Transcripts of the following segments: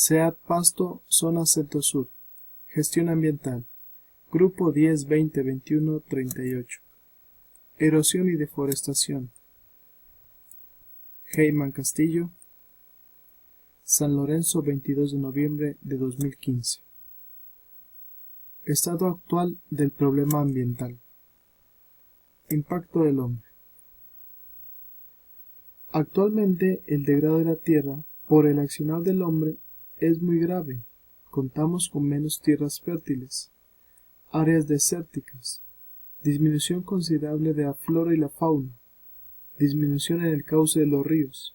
SEAT Pasto, Zona Centro-Sur. Gestión ambiental. Grupo 10, 20, 21, 38. Erosión y deforestación. Heyman Castillo. San Lorenzo, 22 de noviembre de 2015. Estado actual del problema ambiental. Impacto del hombre. Actualmente el degrado de la tierra por el accionar del hombre es muy grave. Contamos con menos tierras fértiles, áreas desérticas, disminución considerable de la flora y la fauna, disminución en el cauce de los ríos,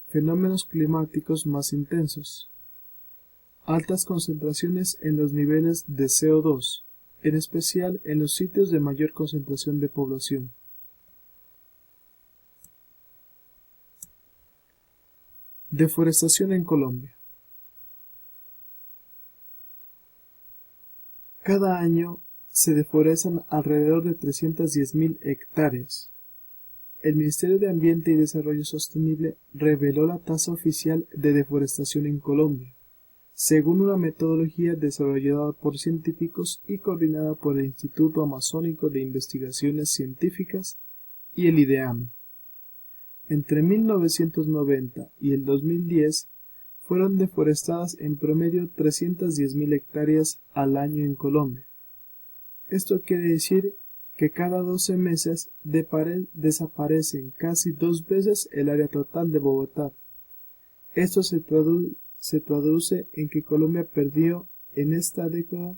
fenómenos climáticos más intensos, altas concentraciones en los niveles de CO2, en especial en los sitios de mayor concentración de población. Deforestación en Colombia. Cada año se deforestan alrededor de 310.000 hectáreas. El Ministerio de Ambiente y Desarrollo Sostenible reveló la tasa oficial de deforestación en Colombia, según una metodología desarrollada por científicos y coordinada por el Instituto Amazónico de Investigaciones Científicas y el IDEAM. Entre 1990 y el 2010 fueron deforestadas en promedio 310.000 hectáreas al año en Colombia. Esto quiere decir que cada 12 meses desaparecen casi 2 veces el área total de Bogotá. Esto se traduce en que Colombia perdió en esta década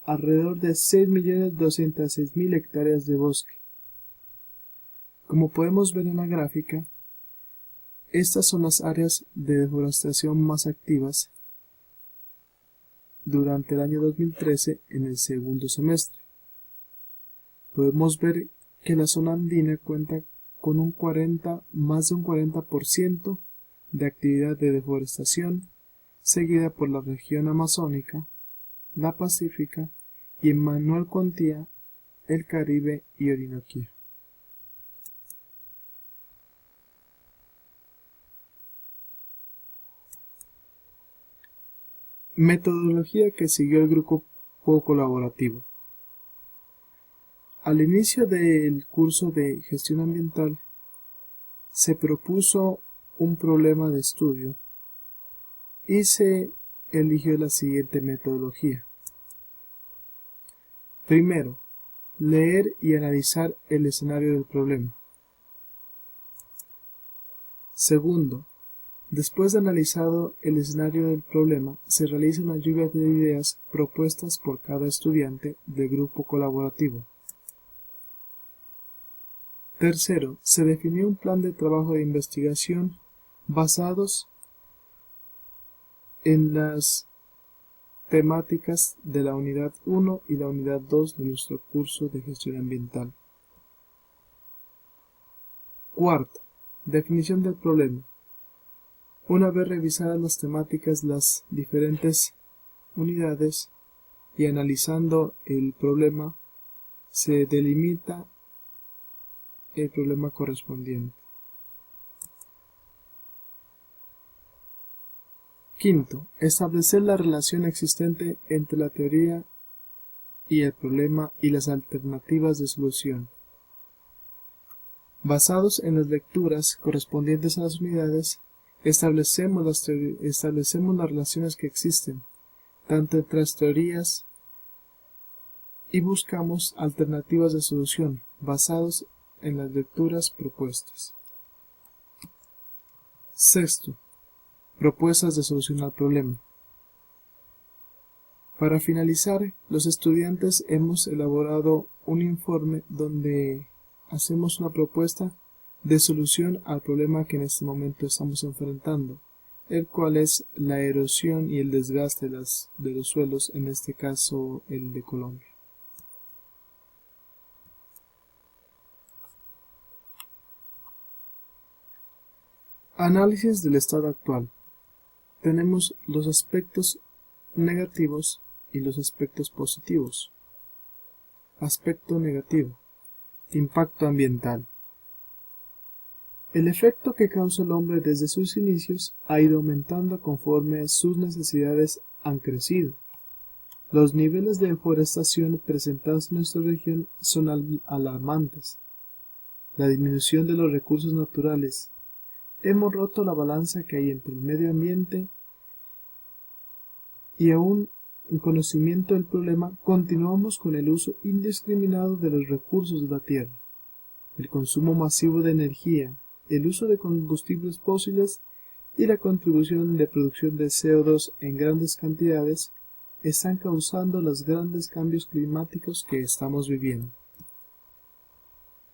alrededor de 6.206.000 hectáreas de bosque. Como podemos ver en la gráfica, estas son las áreas de deforestación más activas durante el año 2013 en el segundo semestre. Podemos ver que la zona andina cuenta con más de un 40% de actividad de deforestación, seguida por la región amazónica, la pacífica y en menor cuantía el Caribe y Orinoquía. Metodología que siguió el grupo colaborativo. Al inicio del curso de gestión ambiental, se propuso un problema de estudio y se eligió la siguiente metodología. Primero, leer y analizar el escenario del problema. Segundo, después de analizado el escenario del problema, se realiza una lluvia de ideas propuestas por cada estudiante del grupo colaborativo. Tercero, se definió un plan de trabajo de investigación basados en las temáticas de la unidad 1 y la unidad 2 de nuestro curso de gestión ambiental. Cuarto, definición del problema. Una vez revisadas las temáticas, las diferentes unidades y analizando el problema, se delimita el problema correspondiente. Quinto, establecer la relación existente entre la teoría y el problema y las alternativas de solución. Basados en las lecturas correspondientes a las unidades, establecemos las relaciones que existen, tanto entre las teorías, y buscamos alternativas de solución, basados en las lecturas propuestas. Sexto, propuestas de solución al problema. Para finalizar, los estudiantes hemos elaborado un informe donde hacemos una propuesta de solución al problema que en este momento estamos enfrentando, el cual es la erosión y el desgaste de los suelos, en este caso el de Colombia. Análisis del estado actual. Tenemos los aspectos negativos y los aspectos positivos. Aspecto negativo. Impacto ambiental. El efecto que causa el hombre desde sus inicios ha ido aumentando conforme sus necesidades han crecido. Los niveles de deforestación presentados en nuestra región son alarmantes. La disminución de los recursos naturales. Hemos roto la balanza que hay entre el medio ambiente y aún en conocimiento del problema continuamos con el uso indiscriminado de los recursos de la tierra, el consumo masivo de energía, el uso de combustibles fósiles y la contribución de producción de CO2 en grandes cantidades están causando los grandes cambios climáticos que estamos viviendo.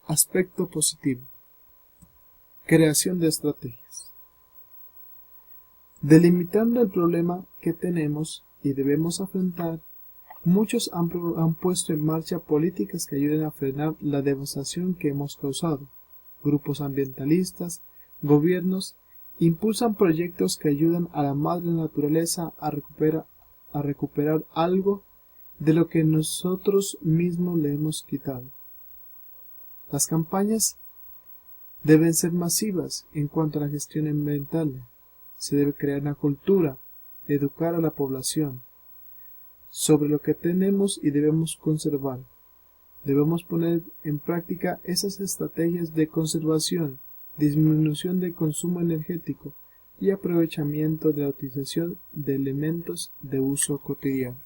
Aspecto positivo. Creación de estrategias. Delimitando el problema que tenemos y debemos afrontar, muchos han puesto en marcha políticas que ayuden a frenar la devastación que hemos causado. Grupos ambientalistas, gobiernos, impulsan proyectos que ayudan a la madre naturaleza a recuperar algo de lo que nosotros mismos le hemos quitado. Las campañas deben ser masivas en cuanto a la gestión ambiental. Se debe crear una cultura, educar a la población sobre lo que tenemos y debemos conservar. Debemos poner en práctica esas estrategias de conservación, disminución del consumo energético y aprovechamiento de la utilización de elementos de uso cotidiano.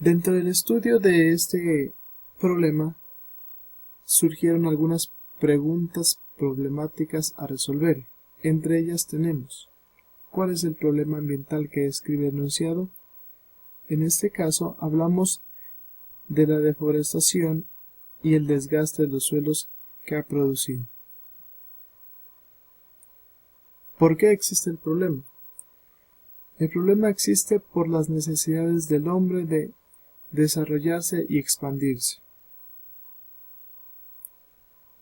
Dentro del estudio de este problema surgieron algunas preguntas problemáticas a resolver. Entre ellas tenemos: ¿cuál es el problema ambiental que describe el enunciado? En este caso hablamos de la deforestación y el desgaste de los suelos que ha producido. ¿Por qué existe el problema? El problema existe por las necesidades del hombre de desarrollarse y expandirse.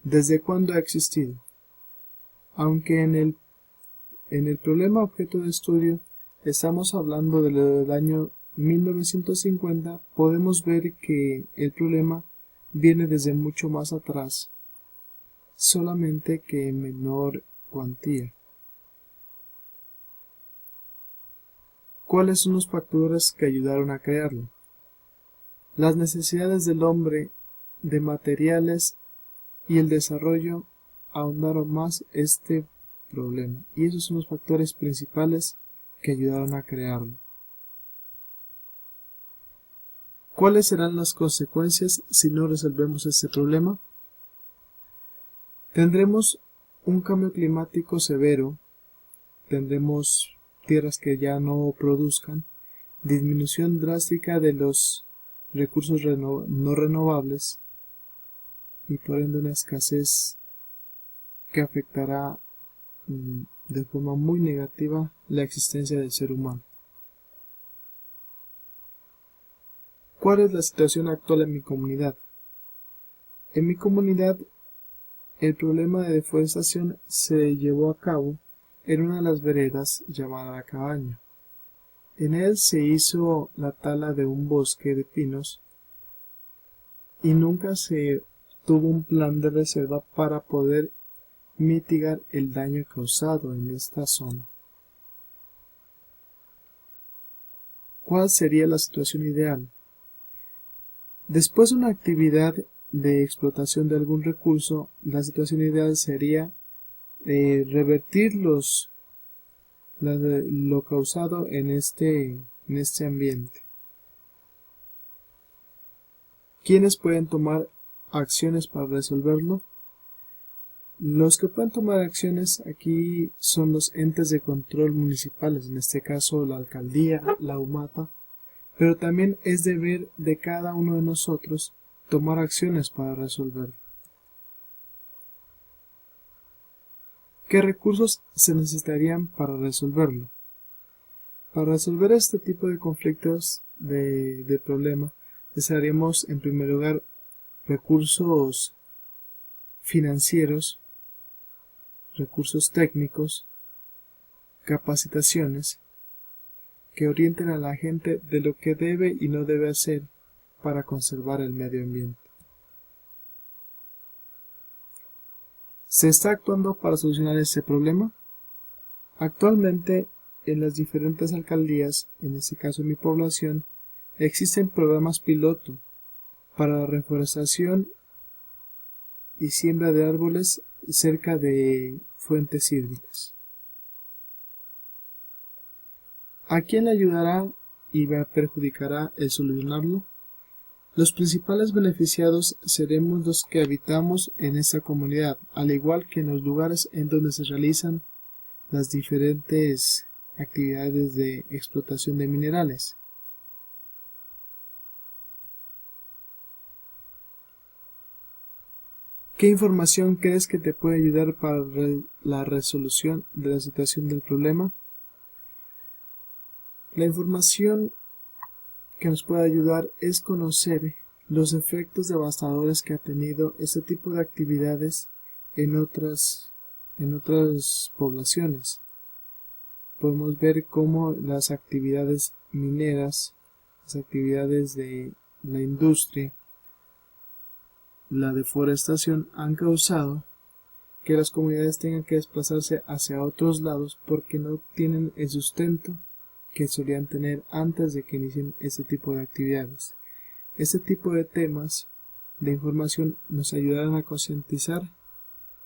¿Desde cuándo ha existido? Aunque en el problema objeto de estudio estamos hablando del año 1950, podemos ver que el problema viene desde mucho más atrás, solamente que en menor cuantía. ¿Cuáles son los factores que ayudaron a crearlo? Las necesidades del hombre de materiales y el desarrollo ahondaron más este problema, y esos son los factores principales que ayudaron a crearlo. ¿Cuáles serán las consecuencias si no resolvemos este problema? Tendremos un cambio climático severo, tendremos tierras que ya no produzcan, disminución drástica de los recursos no renovables y por ende una escasez que afectará de forma muy negativa la existencia del ser humano. ¿Cuál es la situación actual en mi comunidad? En mi comunidad, el problema de deforestación se llevó a cabo en una de las veredas llamada La Cabaña. En él se hizo la tala de un bosque de pinos y nunca se tuvo un plan de reserva para poder mitigar el daño causado en esta zona. ¿Cuál sería la situación ideal? Después de una actividad de explotación de algún recurso, la situación ideal sería revertir lo causado en este ambiente. ¿Quiénes pueden tomar acciones para resolverlo? Los que pueden tomar acciones aquí son los entes de control municipales, en este caso la alcaldía, la UMATA, pero también es deber de cada uno de nosotros tomar acciones para resolverlo. ¿Qué recursos se necesitarían para resolverlo? Para resolver este tipo de conflictos de problema, necesitaríamos en primer lugar recursos financieros, recursos técnicos, capacitaciones que orienten a la gente de lo que debe y no debe hacer para conservar el medio ambiente. ¿Se está actuando para solucionar este problema? Actualmente, en las diferentes alcaldías, en este caso en mi población, existen programas piloto para la reforestación y siembra de árboles cerca de fuentes hídricas. ¿A quién le ayudará y perjudicará el solucionarlo? Los principales beneficiados seremos los que habitamos en esta comunidad, al igual que en los lugares en donde se realizan las diferentes actividades de explotación de minerales. ¿Qué información crees que te puede ayudar para la resolución de la situación del problema? La información que nos puede ayudar es conocer los efectos devastadores que ha tenido este tipo de actividades en otras poblaciones. Podemos ver cómo las actividades mineras, las actividades de la industria, la deforestación han causado que las comunidades tengan que desplazarse hacia otros lados porque no tienen el sustento que solían tener antes de que inicien este tipo de actividades. Este tipo de temas de información nos ayudarán a concientizar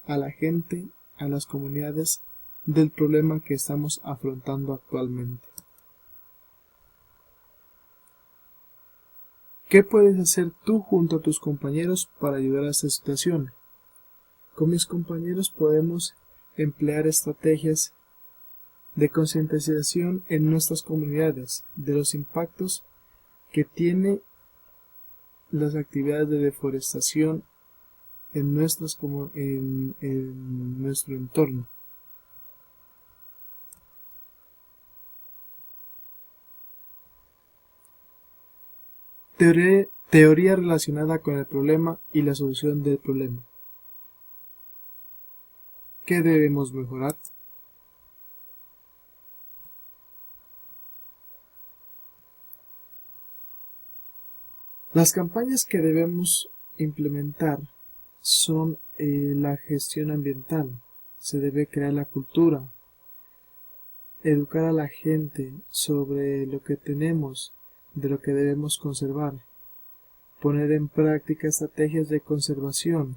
a la gente, a las comunidades, del problema que estamos afrontando actualmente. ¿Qué puedes hacer tú junto a tus compañeros para ayudar a esta situación? Con mis compañeros podemos emplear estrategias de concientización en nuestras comunidades de los impactos que tiene las actividades de deforestación en nuestro entorno. Teoría relacionada con el problema y la solución del problema. ¿Qué debemos mejorar? Las campañas que debemos implementar son la gestión ambiental. Se debe crear la cultura, educar a la gente sobre lo que tenemos, de lo que debemos conservar, poner en práctica estrategias de conservación,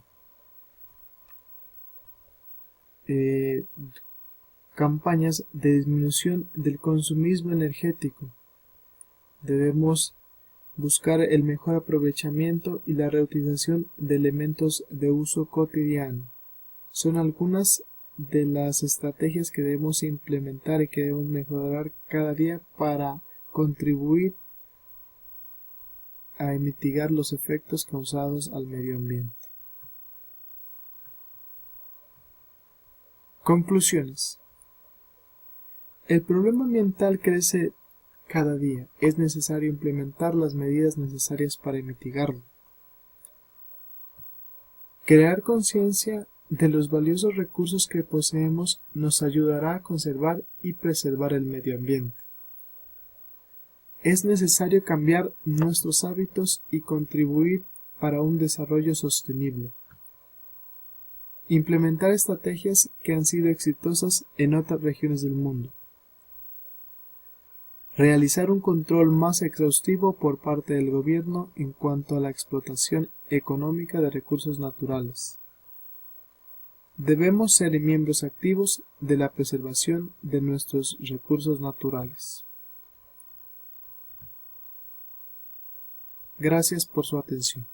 campañas de disminución del consumismo energético. Debemos buscar el mejor aprovechamiento y la reutilización de elementos de uso cotidiano. Son algunas de las estrategias que debemos implementar y que debemos mejorar cada día para contribuir a mitigar los efectos causados al medio ambiente. Conclusiones. El problema ambiental crece cada día. Es necesario implementar las medidas necesarias para mitigarlo. Crear conciencia de los valiosos recursos que poseemos nos ayudará a conservar y preservar el medio ambiente. Es necesario cambiar nuestros hábitos y contribuir para un desarrollo sostenible. Implementar estrategias que han sido exitosas en otras regiones del mundo. Realizar un control más exhaustivo por parte del gobierno en cuanto a la explotación económica de recursos naturales. Debemos ser miembros activos de la preservación de nuestros recursos naturales. Gracias por su atención.